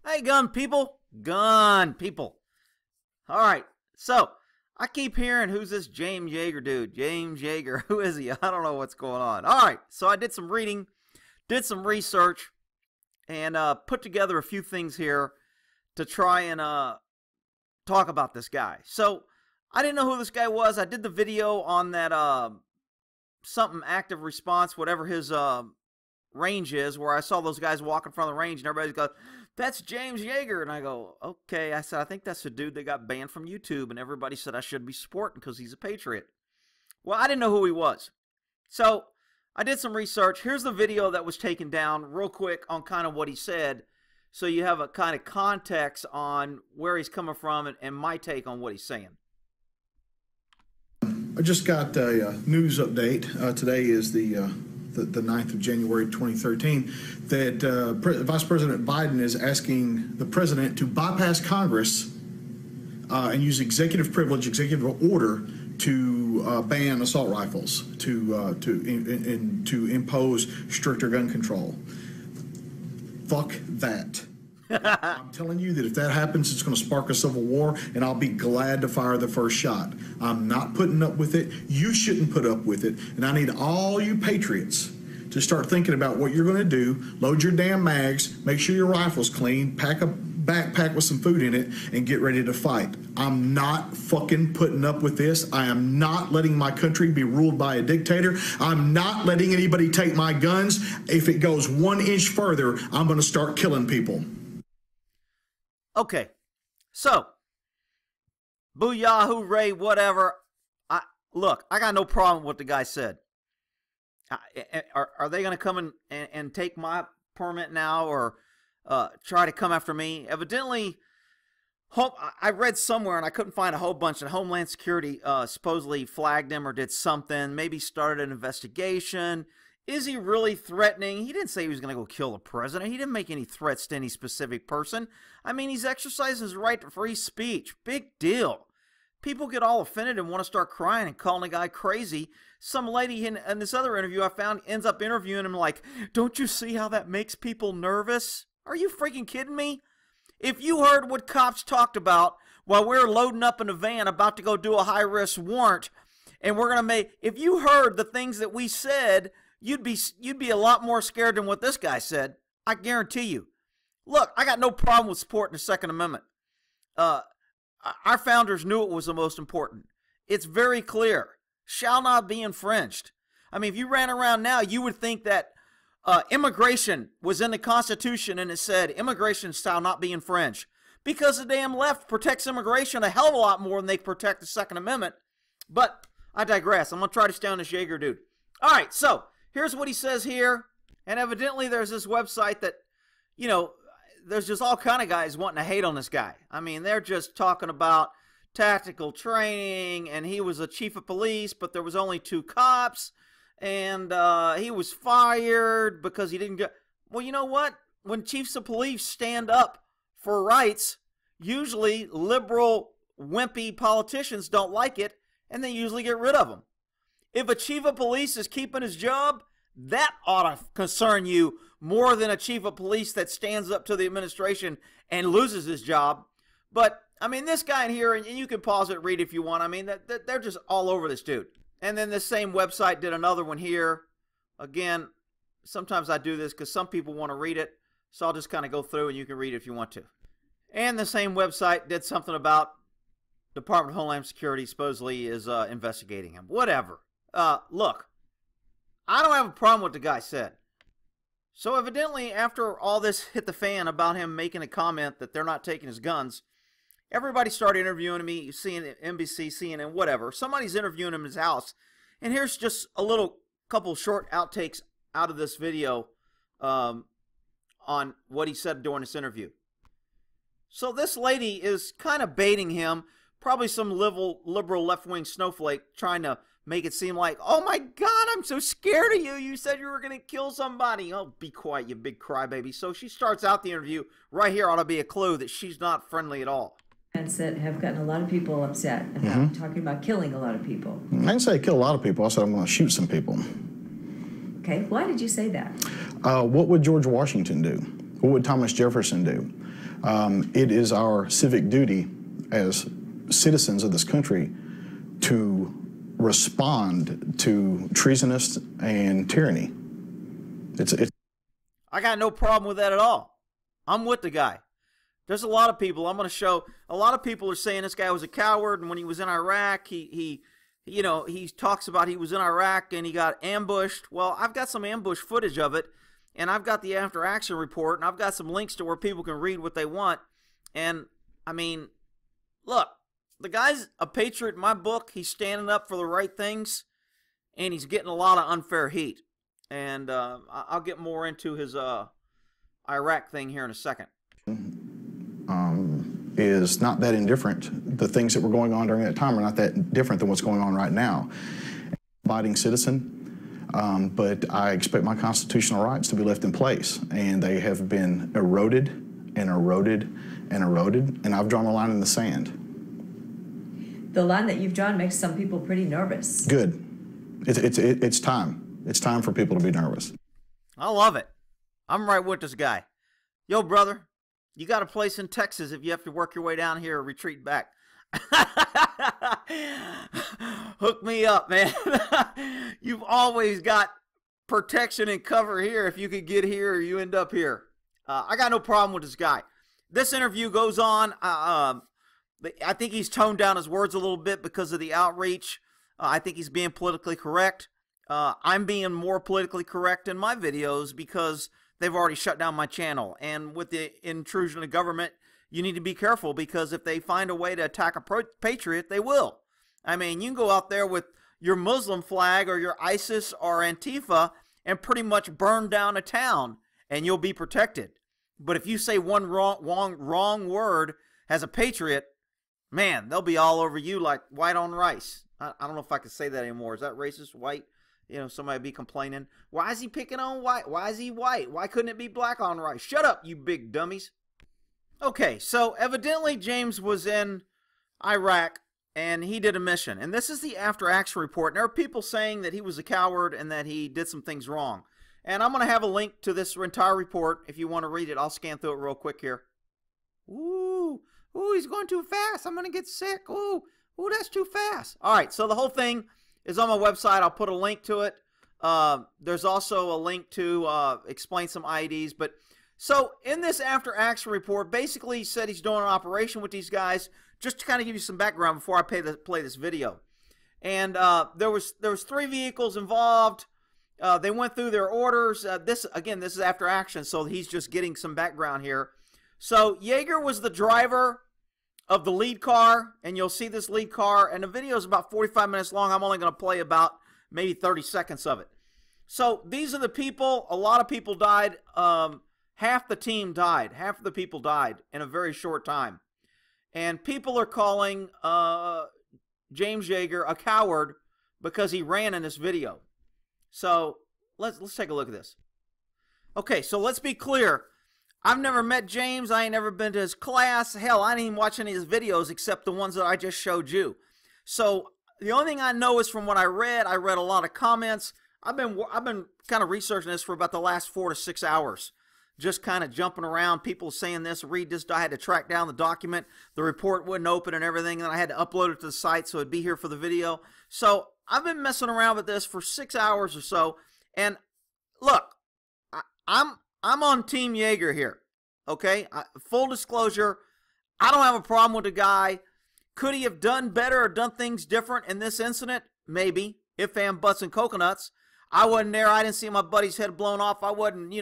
Hey, gun people. Gun people. All right. So, I keep hearing, who's this James Yeager dude? James Yeager. Who is he? I don't know what's going on. All right. So, I did some reading, did some research, and put together a few things here to try and talk about this guy. So, I didn't know who this guy was. I did the video on that something active response, whatever his range is, where I saw those guys walking from the range, and everybody goes, "That's James Yeager." And I go, okay. I said, I think that's the dude that got banned from YouTube, and everybody said I should be supporting because he's a patriot. Well, I didn't know who he was. So I did some research. Here's the video that was taken down real quick on kind of what he said, so you have a kind of context on where he's coming from and my take on what he's saying. I just got a news update. Today is the 9th of January 2013, that Vice President Biden is asking the president to bypass Congress and use executive privilege, executive order to ban assault rifles, to impose stricter gun control. Fuck that. I'm telling you that if that happens, it's going to spark a civil war, and I'll be glad to fire the first shot. I'm not putting up with it. You shouldn't put up with it. And I need all you patriots to start thinking about what you're going to do. Load your damn mags, make sure your rifle's clean, pack a backpack with some food in it, and get ready to fight. I'm not fucking putting up with this. I am not letting my country be ruled by a dictator. I'm not letting anybody take my guns. If it goes 1 inch further, I'm going to start killing people. Okay, so, booyah, hooray, whatever. Look, I got no problem with what the guy said. Are they going to come and take my permit now, or try to come after me? Evidently, I read somewhere, and I couldn't find a whole bunch, that Homeland Security supposedly flagged him or did something, maybe started an investigation. Is he really threatening? He didn't say he was going to go kill the president. He didn't make any threats to any specific person. I mean, he's exercising his right to free speech. Big deal. People get all offended and want to start crying and calling a guy crazy. Some lady in this other interview I found ends up interviewing him like, "Don't you see how that makes people nervous?" Are you freaking kidding me? If you heard what cops talked about while we were loading up in a van about to go do a high-risk warrant, and we're going to if you heard the things that we said, you'd be a lot more scared than what this guy said. I guarantee you. Look, I got no problem with supporting the Second Amendment. Our founders knew it was the most important. It's very clear. Shall not be infringed. I mean, if you ran around now, you would think that immigration was in the Constitution and it said immigration shall not be infringed. Because the damn left protects immigration a hell of a lot more than they protect the Second Amendment. But I digress. I'm going to try to stay on this Yeager dude. All right, so here's what he says here. And evidently there's this website that, you know, there's just all kind of guys wanting to hate on this guy. I mean, they're just talking about tactical training, and he was a chief of police, but there was only 2 cops, and he was fired because he didn't get... Well, you know what? When chiefs of police stand up for rights, usually liberal, wimpy politicians don't like it, and they usually get rid of them. If a chief of police is keeping his job, that ought to concern you more than a chief of police that stands up to the administration and loses his job. But, I mean, this guy in here, and you can pause it, read if you want. I mean, they're just all over this dude. And then this same website did another one here. Again, sometimes I do this because some people want to read it. So I'll just kind of go through and you can read it if you want to. And the same website did something about Department of Homeland Security supposedly is investigating him. Whatever. Look, I don't have a problem with what the guy said. So evidently, after all this hit the fan about him making a comment that they're not taking his guns, everybody started interviewing me, seeing NBC, CNN, whatever. Somebody's interviewing him in his house. And here's just a couple short outtakes out of this video on what he said during this interview. So this lady is kind of baiting him, probably some liberal left-wing snowflake trying to make it seem like, "Oh my God, I'm so scared of you. You said you were going to kill somebody." Oh, be quiet, you big crybaby. So she starts out the interview. Right here ought to be a clue that she's not friendly at all. That have gotten a lot of people upset about talking about killing a lot of people. I didn't say kill a lot of people. I said I'm going to shoot some people. Okay, why did you say that? What would George Washington do? What would Thomas Jefferson do? It is our civic duty as citizens of this country to respond to treasonous and tyranny. I got no problem with that at all. I'm with the guy. There's a lot of people, I'm going to show, a lot of people are saying this guy was a coward, and when he was in Iraq, he talks about he was in Iraq and he got ambushed. Well, I've got some ambush footage of it, and I've got the after action report, and I've got some links to where people can read what they want. And, I mean, look, the guy's a patriot in my book. He's standing up for the right things, and he's getting a lot of unfair heat. And I'll get more into his Iraq thing here in a second. Is not that indifferent. The things that were going on during that time are not that different than what's going on right now. Abiding citizen, but I expect my constitutional rights to be left in place, and they have been eroded and eroded and eroded, and I've drawn a line in the sand. The line that you've drawn makes some people pretty nervous. Good. It's time. It's time for people to be nervous. I love it. I'm right with this guy. Yo, brother, you got a place in Texas if you have to work your way down here or retreat back. Hook me up, man. You've always got protection and cover here if you could get here or you end up here. I got no problem with this guy. This interview goes on. I think he's toned down his words a little bit because of the outreach. I think he's being politically correct. I'm being more politically correct in my videos because they've already shut down my channel. And with the intrusion of government, you need to be careful, because if they find a way to attack a patriot, they will. I mean, you can go out there with your Muslim flag or your ISIS or Antifa and pretty much burn down a town, and you'll be protected. But if you say one wrong word as a patriot, man, they'll be all over you like white on rice. I don't know if I can say that anymore. Is that racist? White? You know, somebody be complaining. Why is he picking on white? Why is he white? Why couldn't it be black on rice? Shut up, you big dummies. Okay, so evidently James was in Iraq and he did a mission. And this is the after action report. And there are people saying that he was a coward and that he did some things wrong. And I'm going to have a link to this entire report. If you want to read it, I'll scan through it real quick here. Ooh, he's going too fast. I'm going to get sick. Ooh, that's too fast. All right, so the whole thing is on my website. I'll put a link to it. There's also a link to explain some IEDs. But so in this after action report, basically he said he's doing an operation with these guys. Just to kind of give you some background before I play this video. And there was 3 vehicles involved. They went through their orders. This is after action, so he's just getting some background here. So Yeager was the driver of the lead car, and you'll see this lead car, and the video is about 45 minutes long. I'm only going to play about maybe 30 seconds of it. So these are the people. A lot of people died. Half the team died. Half of the people died in a very short time. And people are calling James Yeager a coward because he ran in this video. So let's take a look at this. Okay, so let's be clear. I've never met James. I ain't never been to his class. Hell, I didn't even watch any of his videos except the ones that I just showed you. So the only thing I know is from what I read a lot of comments. I've been kind of researching this for about the last 4 to 6 hours. Just kind of jumping around, people saying this, read this. I had to track down the document. The report wouldn't open and everything, and I had to upload it to the site so it'd be here for the video. So I've been messing around with this for 6 hours or so. And look, I'm on Team Yeager here. Okay, full disclosure, I don't have a problem with the guy. Could he have done better or done things different in this incident? Maybe. If and buts and coconuts. I wasn't there. I didn't see my buddy's head blown off. I wasn't,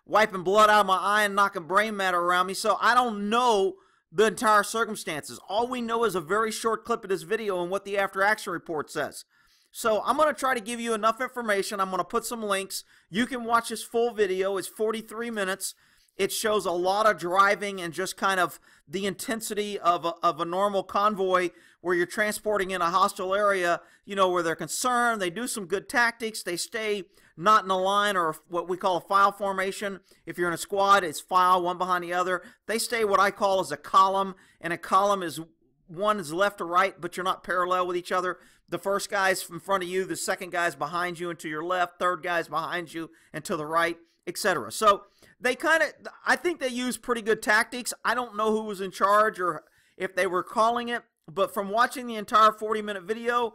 wiping blood out of my eye and knocking brain matter around me. So I don't know the entire circumstances. All we know is a very short clip of this video and what the after action report says. So I'm going to try to give you enough information. I'm going to put some links. You can watch this full video. It's 43 minutes. It shows a lot of driving and just kind of the intensity of a normal convoy where you're transporting in a hostile area, where they're concerned. They do some good tactics. They stay not in a line or what we call a file formation. If you're in a squad, it's file one behind the other. They stay what I call as a column, and a column is one is left to right, but you're not parallel with each other. The first guy's in front of you, the second guy's behind you and to your left, third guy's behind you and to the right, etc. So I think they used pretty good tactics. I don't know who was in charge or if they were calling it, but from watching the entire 40-minute video,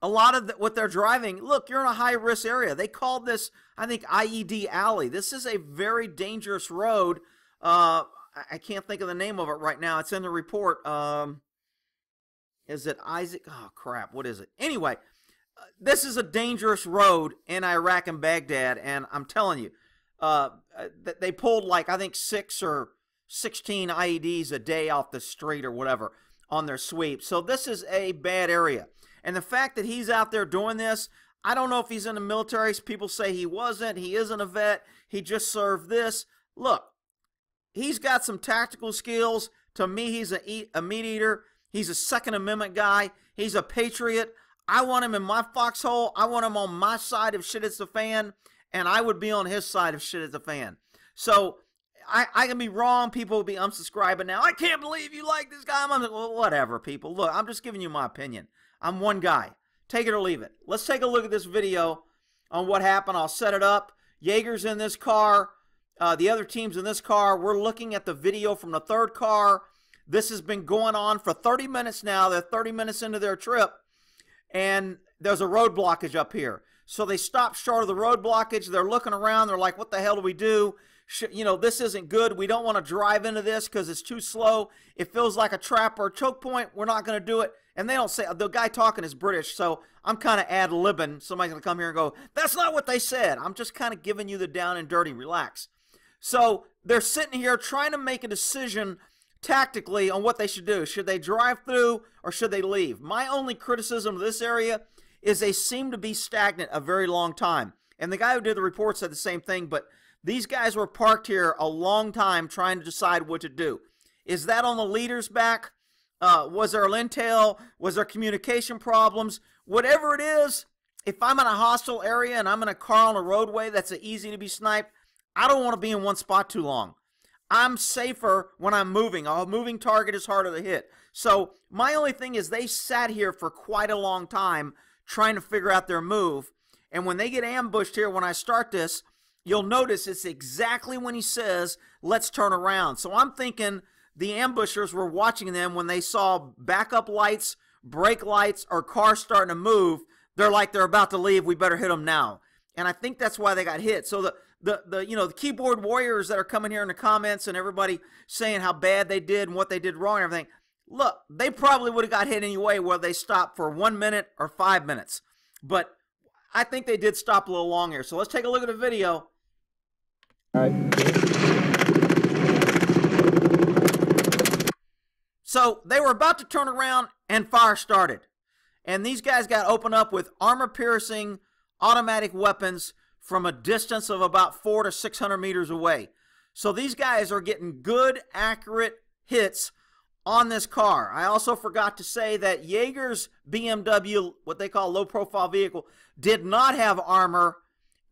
a lot of what they're driving, look, you're in a high-risk area. They called this, I think, IED Alley. This is a very dangerous road. I can't think of the name of it right now. It's in the report. Is it Isaac? Oh, crap. What is it? Anyway, this is a dangerous road in Iraq and Baghdad, and I'm telling you, they pulled like, I think, 6 or 16 IEDs a day off the street or whatever on their sweep. So this is a bad area. And the fact that he's out there doing this, I don't know if he's in the military. People say he wasn't. He isn't a vet. He just served this. Look, he's got some tactical skills. To me, he's a meat eater. He's a Second Amendment guy. He's a patriot. I want him in my foxhole. I want him on my side if shit hits the fan, and I would be on his side if shit hits the fan. So I can be wrong. People will be unsubscribing now. I can't believe you like this guy. I'm like, well, whatever, people. Look, I'm just giving you my opinion. I'm one guy. Take it or leave it. Let's take a look at this video on what happened. I'll set it up. Yeager's in this car. The other team's in this car. We're looking at the video from the third car. This has been going on for 30 minutes now. They're 30 minutes into their trip, and there's a road blockage up here. So they stop short of the road blockage. They're looking around. They're like, what the hell do we do? You know, this isn't good. We don't want to drive into this because it's too slow. It feels like a trap or a choke point. We're not going to do it. And they don't say, the guy talking is British, so I'm kind of ad-libbing. Somebody's going to come here and go, that's not what they said. I'm just kind of giving you the down and dirty. Relax. So they're sitting here trying to make a decision tactically on what they should do. Should they drive through or should they leave? My only criticism of this area is they seem to be stagnant a very long time. And the guy who did the report said the same thing, but these guys were parked here a long time trying to decide what to do. Is that on the leader's back? Was there intel? Was there communication problems? Whatever it is, if I'm in a hostile area and I'm in a car on a roadway that's easy to be sniped, I don't want to be in one spot too long. I'm safer when I'm moving. A moving target is harder to hit. So my only thing is they sat here for quite a long time trying to figure out their move. And when they get ambushed here, when I start this, you'll notice it's exactly when he says, let's turn around. So I'm thinking the ambushers were watching them when they saw backup lights, brake lights, or cars starting to move. They're like, they're about to leave. We better hit them now. And I think that's why they got hit. So the keyboard warriors that are coming here in the comments and everybody saying how bad they did and what they did wrong and everything, look, they probably would have got hit anyway whether they stopped for 1 minute or 5 minutes. But I think they did stop a little long here. So let's take a look at the video. All right. So they were about to turn around and fire started. And these guys got opened up with armor-piercing automatic weapons from a distance of about 400 to 600 meters away. So these guys are getting good, accurate hits on this car. I also forgot to say that Yeager's BMW, what they call low-profile vehicle, did not have armor,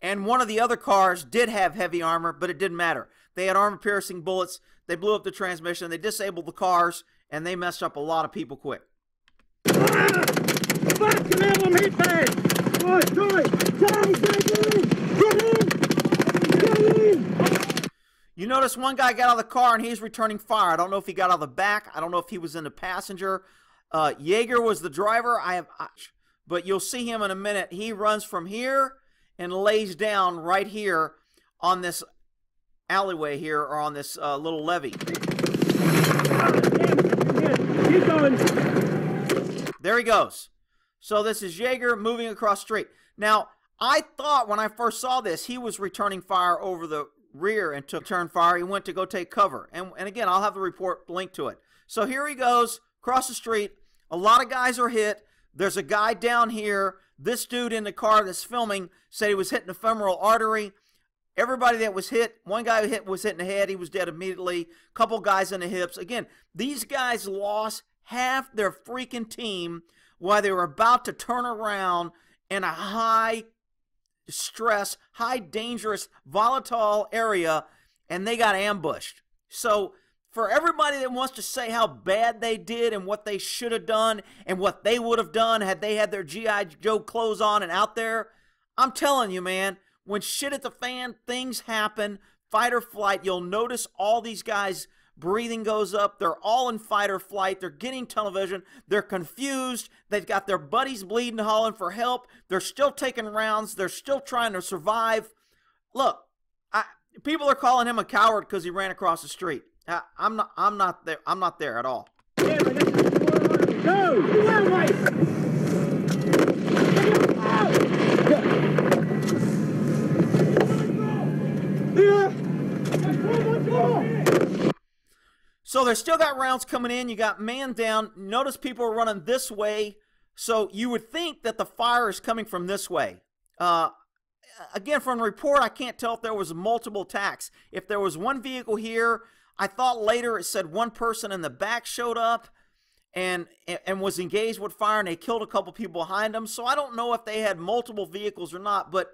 and one of the other cars did have heavy armor, but it didn't matter. They had armor-piercing bullets. They blew up the transmission. They disabled the cars, and they messed up a lot of people quick. You notice one guy got out of the car and he's returning fire. I don't know if he got out of the back. I don't know if he was in the passenger. Yeager was the driver. But you'll see him in a minute. He runs from here and lays down right here on this alleyway here, or on this little levee. There he goes. So this is Yeager moving across the street. Now, I thought when I first saw this, he was returning fire over the rear and took turn fire. He went to go take cover. And again, I'll have the report linked to it. So here he goes, across the street. A lot of guys are hit. There's a guy down here. This dude in the car that's filming said he was hitting the femoral artery. Everybody that was hit, one guy who was hit in the head, he was dead immediately. A couple guys in the hips. Again, these guys lost half their freaking team while they were about to turn around in a high stress, high dangerous, volatile area, and they got ambushed. So for everybody that wants to say how bad they did and what they should have done and what they would have done had they had their G.I. Joe clothes on and out there, I'm telling you, man, when shit hit the fan, things happen. fight or flight. You'll notice all these guys' breathing goes up. They're all in fight or flight. They're getting tunnel vision. They're confused. They've got their buddies bleeding, hollering for help. They're still taking rounds. They're still trying to survive. Look, people are calling him a coward because he ran across the street. I'm not there. I'm not there at all. So they still got rounds coming in. You got man down. Notice people are running this way. So you would think that the fire is coming from this way. Again, from the report, I can't tell if there was multiple attacks. If there was one vehicle here, I thought later it said one person in the back showed up and was engaged with fire, and they killed a couple people behind them. So I don't know if they had multiple vehicles or not, but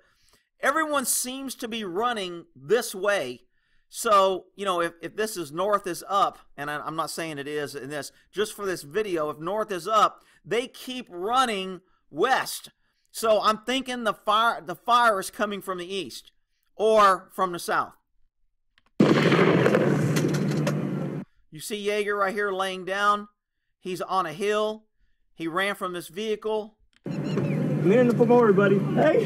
everyone seems to be running this way. So, you know, if this is north is up, and I'm not saying it is in this, just for this video, if north is up, they keep running west. So I'm thinking the fire is coming from the east or from the south. You see Yeager right here laying down. He's on a hill. He ran from this vehicle. Come in for more, buddy. Hey.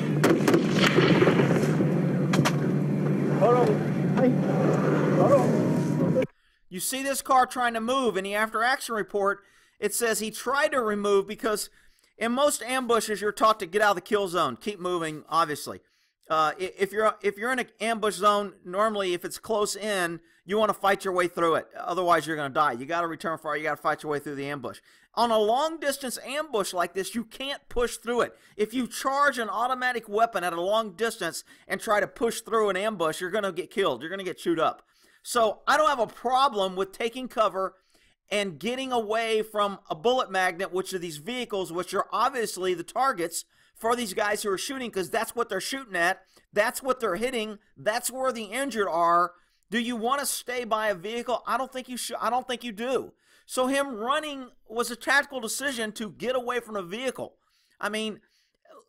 Hold on. Hey. Hold on. You see this car trying to move. In the after action report, it says he tried to remove because in most ambushes, you're taught to get out of the kill zone. Keep moving, obviously. If you're in an ambush zone, normally if it's close in, you want to fight your way through it. Otherwise, you're going to die. You got to return fire. You got to fight your way through the ambush. On a long-distance ambush like this, you can't push through it. If you charge an automatic weapon at a long distance and try to push through an ambush, you're going to get killed. You're going to get chewed up. So I don't have a problem with taking cover and getting away from a bullet magnet, which are these vehicles, which are obviously the targets for these guys who are shooting, because that's what they're shooting at. That's what they're hitting. That's where the injured are. Do you want to stay by a vehicle? I don't think you should. I don't think you do. So him running was a tactical decision to get away from a vehicle. I mean,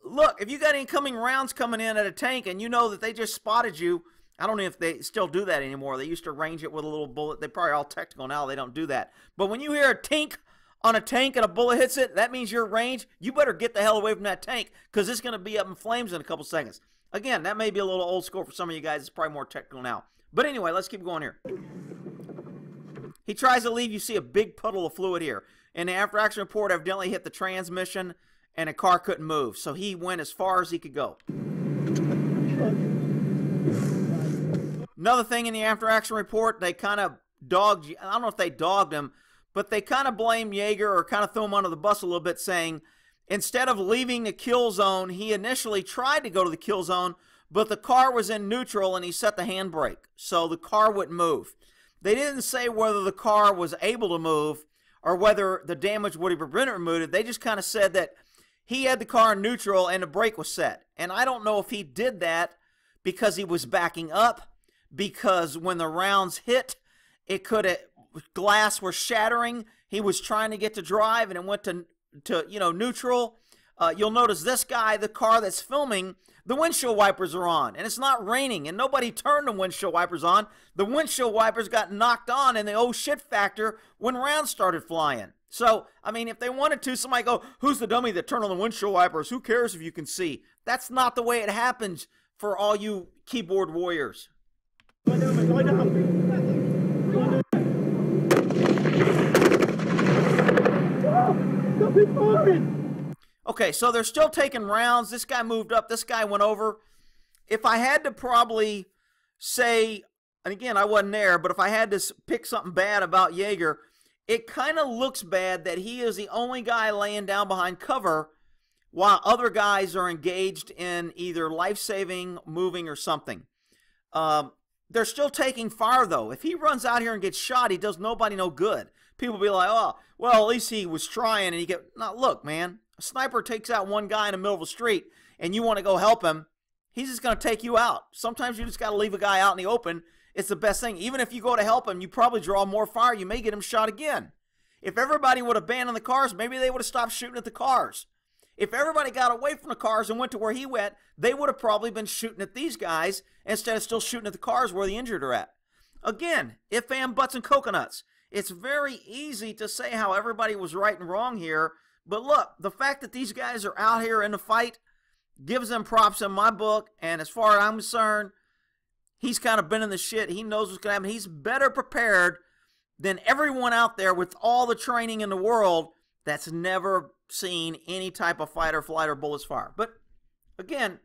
look, if you got incoming rounds coming in at a tank and you know that they just spotted you, I don't know if they still do that anymore. They used to range it with a little bullet. They probably all technical now. They don't do that. But when you hear a tink on a tank and a bullet hits it, that means you're range. You better get the hell away from that tank because it's going to be up in flames in a couple seconds. Again, that may be a little old school for some of you guys. It's probably more technical now. But anyway, let's keep going here. He tries to leave. You see a big puddle of fluid here. And the after action report evidently hit the transmission and the car couldn't move. So he went as far as he could go. Another thing in the after action report, they kind of dogged, I don't know if they dogged him, but they kind of blamed Yeager or kind of threw him under the bus a little bit, saying instead of leaving the kill zone, he initially tried to go to the kill zone, but the car was in neutral and he set the handbrake, so the car wouldn't move. They didn't say whether the car was able to move or whether the damage would have been removed. They just kind of said that he had the car in neutral and the brake was set. And I don't know if he did that because he was backing up, because when the rounds hit, it could have, glass was shattering. He was trying to get to drive and it went to neutral. You'll notice this guy, the car that's filming, the windshield wipers are on, and it's not raining, and nobody turned the windshield wipers on. The windshield wipers got knocked on in the oh shit factor when rounds started flying. So, I mean, if they wanted to, somebody go, who's the dummy that turned on the windshield wipers? Who cares if you can see? That's not the way it happens for all you keyboard warriors. Okay, so they're still taking rounds. This guy moved up. This guy went over. If I had to probably say, and again, I wasn't there, but if I had to pick something bad about Yeager, it kind of looks bad that he is the only guy laying down behind cover while other guys are engaged in either life-saving, moving, or something. They're still taking fire, though. If he runs out here and gets shot, he does nobody no good. People will be like, oh, well, at least he was trying, and he get. Now, look, man. A sniper takes out one guy in the middle of the street and you want to go help him, he's just going to take you out. Sometimes you just got to leave a guy out in the open. It's the best thing. Even if you go to help him, you probably draw more fire. You may get him shot again. If everybody would abandon the cars, maybe they would have stopped shooting at the cars. If everybody got away from the cars and went to where he went, they would have probably been shooting at these guys instead of still shooting at the cars where the injured are at. Again, if and buts and coconuts. It's very easy to say how everybody was right and wrong here, but look, the fact that these guys are out here in the fight gives them props in my book, and as far as I'm concerned, he's kind of been in the shit. He knows what's going to happen. He's better prepared than everyone out there with all the training in the world that's never seen any type of fight or flight or bullets fire. But again,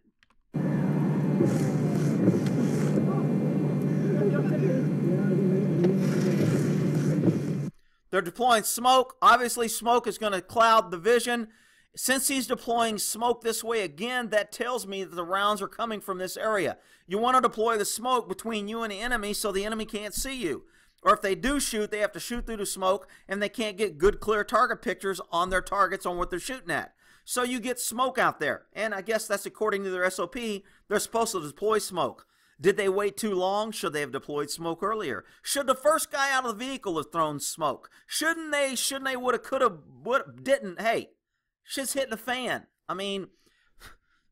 they're deploying smoke. Obviously, smoke is going to cloud the vision. Since he's deploying smoke this way, again, that tells me that the rounds are coming from this area. You want to deploy the smoke between you and the enemy so the enemy can't see you. Or if they do shoot, they have to shoot through the smoke, and they can't get good, clear target pictures on their targets on what they're shooting at. So you get smoke out there. And I guess that's according to their SOP. They're supposed to deploy smoke. Did they wait too long? Should they have deployed smoke earlier? Should the first guy out of the vehicle have thrown smoke? Shouldn't they, would have, could have, would didn't? Hey, shit's hitting the fan. I mean,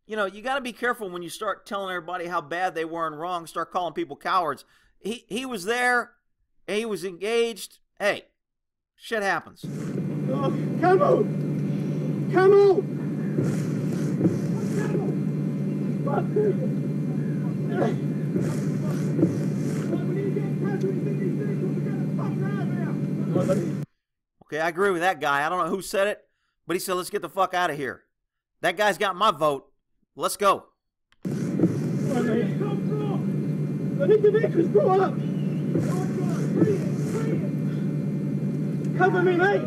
you know, you got to be careful when you start telling everybody how bad they were and wrong, start calling people cowards. He was there. He was engaged. Hey, shit happens. Oh, come on! Come on! Okay, I agree with that guy. I don't know who said it, but he said, let's get the fuck out of here. That guy's got my vote. Let's go. I think the vehicle's brought up. Cover me, mate.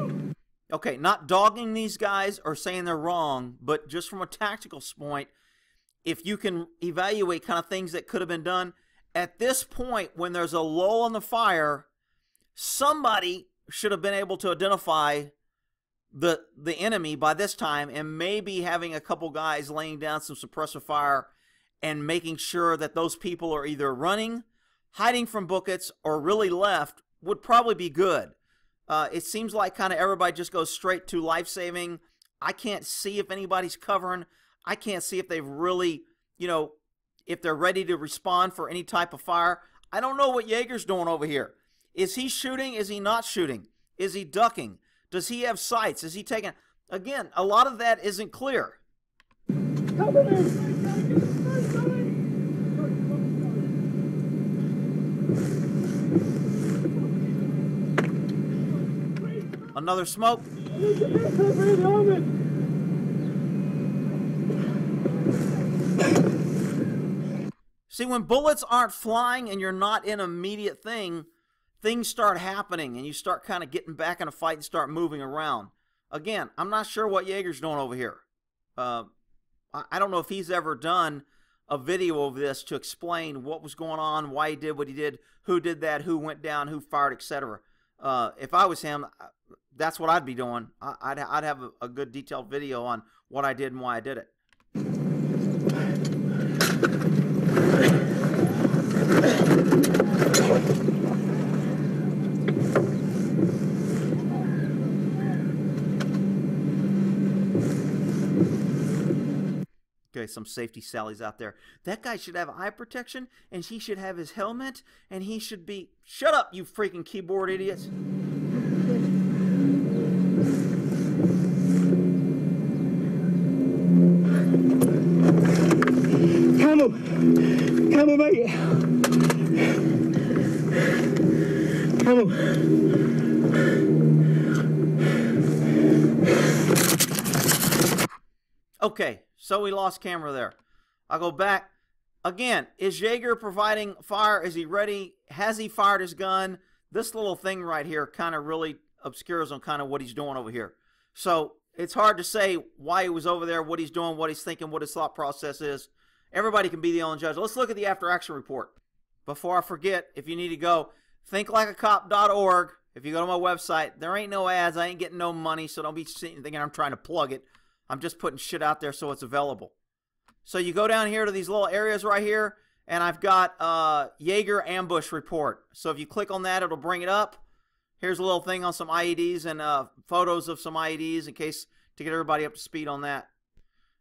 Okay, not dogging these guys or saying they're wrong, but just from a tactical point, if you can evaluate kind of things that could have been done, at this point when there's a lull in the fire, somebody should have been able to identify the enemy by this time, and maybe having a couple guys laying down some suppressor fire and making sure that those people are either running, hiding from buckets, or really left would probably be good. It seems like kind of everybody just goes straight to life-saving. I can't see if anybody's covering. I can't see if they've really, you know, if they're ready to respond for any type of fire. I don't know what Yeager's doing over here. Is he shooting? Is he not shooting? Is he ducking? Does he have sights? Is he taking... Again, a lot of that isn't clear. Cover me. Another smoke. See, when bullets aren't flying and you're not in immediate thing, things start happening and you start kind of getting back in a fight and start moving around. Again, I'm not sure what Yeager's doing over here. I don't know if he's ever done a video of this to explain what was going on, why he did what he did, who did that, who went down, who fired, etc. If I was him, that's what I'd be doing. I'd have a good detailed video on what I did and why I did it. Okay, some safety sallies out there. That guy should have eye protection, and he should have his helmet, and he should be... Shut up, you freaking keyboard idiots. Come on. Come on, mate. Come on. Okay, so we lost camera there. I'll go back. Again, is Yeager providing fire? Is he ready? Has he fired his gun? This little thing right here kind of really obscures on kind of what he's doing over here. So it's hard to say why he was over there, what he's doing, what he's thinking, what his thought process is. Everybody can be the own judge. Let's look at the after action report. Before I forget, if you need to go, thinklikeacop.org. If you go to my website, there ain't no ads. I ain't getting no money, so don't be thinking I'm trying to plug it. I'm just putting shit out there so it's available. So you go down here to these little areas right here, and I've got Yeager ambush report. So if you click on that, it'll bring it up. Here's a little thing on some IEDs and photos of some IEDs in case to get everybody up to speed on that.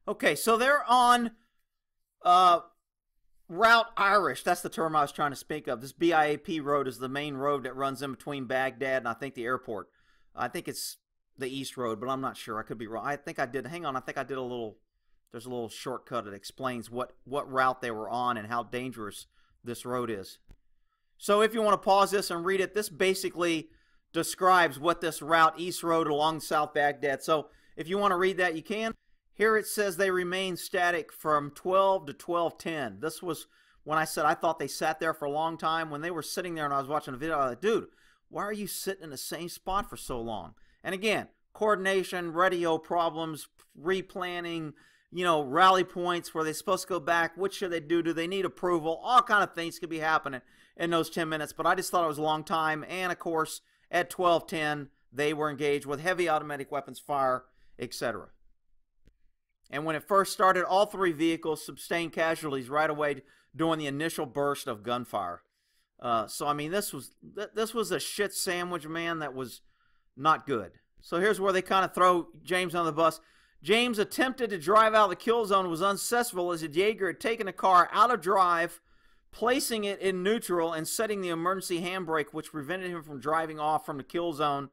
Okay, so they're on Route Irish. That's the term I was trying to speak of. This BIAP road is the main road that runs in between Baghdad and I think the airport. I think it's the East Road, but I'm not sure. I could be wrong. I think I did. Hang on. I think I did a little. There's a little shortcut that explains what route they were on and how dangerous this road is. So if you want to pause this and read it, this basically describes what this route, East Road along South Baghdad. So if you want to read that, you can. Here it says they remain static from 12 to 12:10. This was when I said I thought they sat there for a long time. When they were sitting there and I was watching the video, I was like, dude, why are you sitting in the same spot for so long? And again, coordination, radio problems, replanning, rally points where they're supposed to go back. What should they do? Do they need approval? All kind of things could be happening in those 10 minutes. But I just thought it was a long time. And, of course, at 12:10, they were engaged with heavy automatic weapons fire, etc. And when it first started, all three vehicles sustained casualties right away during the initial burst of gunfire. So, I mean, this was a shit sandwich, man, that was not good. So here's where they kind of throw James on the bus. James attempted to drive out of the kill zone, was unsuccessful as Yeager had taken the car out of drive, placing it in neutral and setting the emergency handbrake, which prevented him from driving off from the kill zone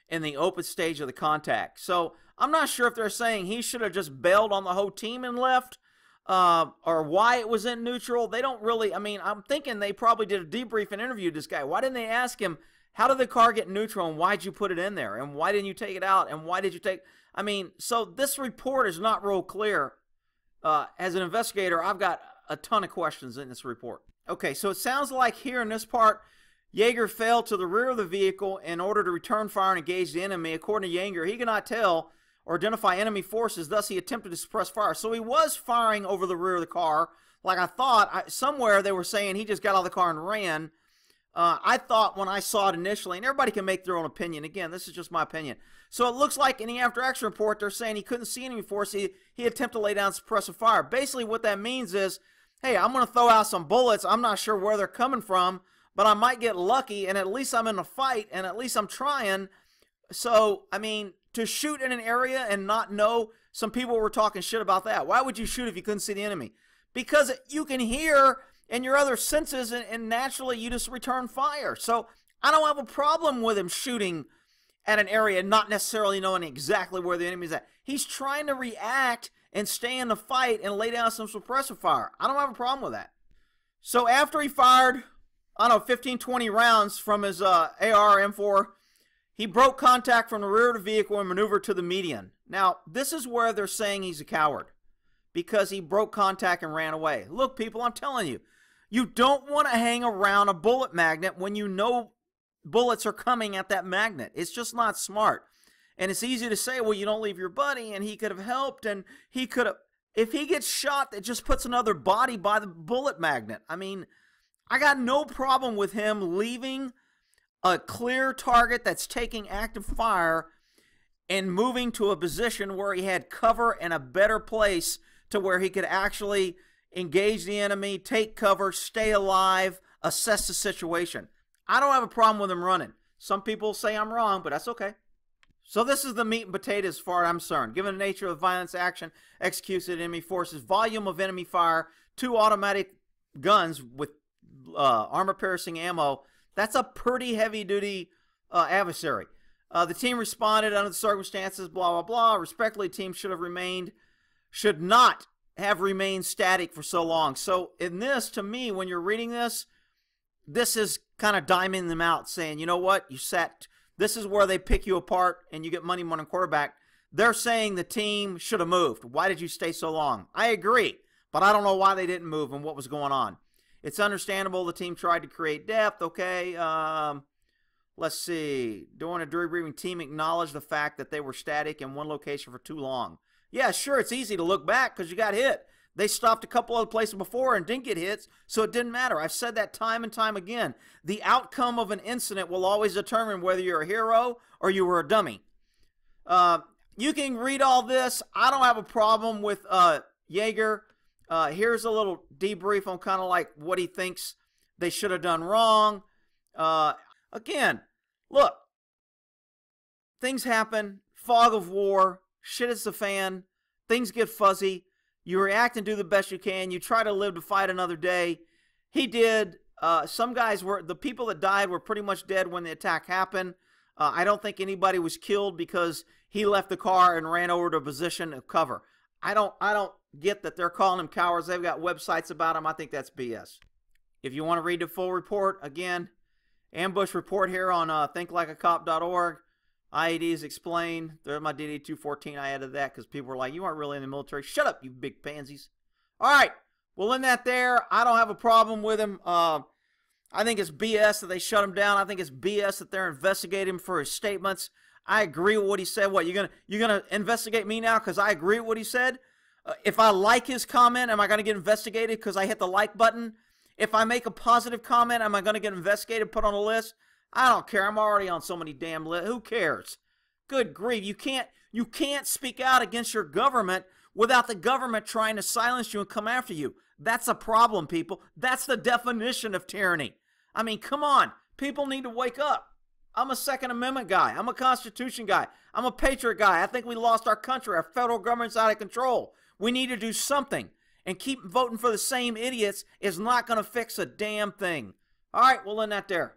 in the open stage of the contact. So I'm not sure if they're saying he should have just bailed on the whole team and left, or why it was in neutral. They don't really, I mean, I'm thinking they probably did a debrief and interviewed this guy. Why didn't they ask him, how did the car get neutral and why'd you put it in there? And why didn't you take it out? And why did you take, I mean, so this report is not real clear. As an investigator, I've got a ton of questions in this report. Okay, so it sounds like here in this part, Yeager fell to the rear of the vehicle in order to return fire and engage the enemy. According to Yeager, he could not tell or identify enemy forces, thus he attempted to suppress fire. So he was firing over the rear of the car. Like I thought, somewhere they were saying he just got out of the car and ran. I thought when I saw it initially, and everybody can make their own opinion. Again, this is just my opinion. So it looks like in the after-action report, they're saying he couldn't see enemy force. He attempted to lay down suppressive fire. Basically, what that means is, hey, I'm going to throw out some bullets. I'm not sure where they're coming from, but I might get lucky, and at least I'm in a fight, and at least I'm trying. So, I mean, to shoot in an area and not know, some people were talking shit about that. Why would you shoot if you couldn't see the enemy? Because you can hear and your other senses, and naturally you just return fire. So I don't have a problem with him shooting at an area and not necessarily knowing exactly where the enemy's at. He's trying to react and stay in the fight and lay down some suppressive fire. I don't have a problem with that. So after he fired, I don't know, 15, 20 rounds from his AR M4, he broke contact from the rear of the vehicle and maneuvered to the median. Now, this is where they're saying he's a coward, because he broke contact and ran away. Look, people, I'm telling you, you don't want to hang around a bullet magnet when you know bullets are coming at that magnet. It's just not smart. And it's easy to say, well, you don't leave your buddy, and he could have helped, and he could have. If he gets shot, that just puts another body by the bullet magnet. I mean, I got no problem with him leaving a clear target that's taking active fire and moving to a position where he had cover and a better place to where he could actually engage the enemy, take cover, stay alive, assess the situation. I don't have a problem with him running. Some people say I'm wrong, but that's okay. So this is the meat and potatoes as far as I'm concerned. Given the nature of the violence action executed enemy forces, volume of enemy fire, 2 automatic guns with armor-piercing ammo, that's a pretty heavy-duty adversary. The team responded under the circumstances, blah, blah, blah. Respectfully, the team should not have remained static for so long. So in this, to me, when you're reading this, this is kind of diming them out, saying, you know what, you sat, this is where they pick you apart and you get money on quarterback. They're saying the team should have moved. Why did you stay so long? I agree, but I don't know why they didn't move and what was going on. It's understandable the team tried to create depth, okay. Let's see. During a debriefing, team acknowledged the fact that they were static in one location for too long. Yeah, sure, it's easy to look back because you got hit. They stopped a couple other places before and didn't get hits, so it didn't matter. I've said that time and time again. The outcome of an incident will always determine whether you're a hero or you were a dummy. You can read all this. I don't have a problem with Yeager. Here's a little debrief on kind of like what he thinks they should have done wrong. Again, look, things happen, fog of war, shit is the fan, things get fuzzy. You react and do the best you can. You try to live to fight another day. He did. Some guys were, the people that died were pretty much dead when the attack happened. I don't think anybody was killed because he left the car and ran over to a position of cover. I don't get that they're calling them cowards. They've got websites about them. I think that's BS. If you want to read the full report, again, ambush report here on thinklikeacop.org. IEDs explained. There's my DD-214. I added that because people were like, you aren't really in the military. Shut up, you big pansies. All right, we'll end that there. I don't have a problem with him. I think it's BS that they shut him down. I think it's BS that they're investigating him for his statements. I agree with what he said. What, you're gonna investigate me now because I agree with what he said? If I like his comment, am I going to get investigated because I hit the like button? If I make a positive comment, am I going to get investigated, put on a list? I don't care. I'm already on so many damn lists. Who cares? Good grief. You can't speak out against your government without the government trying to silence you and come after you. That's a problem, people. That's the definition of tyranny. I mean, come on. People need to wake up. I'm a Second Amendment guy. I'm a Constitution guy. I'm a Patriot guy. I think we lost our country. Our federal government's out of control. We need to do something. And keep voting for the same idiots is not going to fix a damn thing. All right, we'll end that there.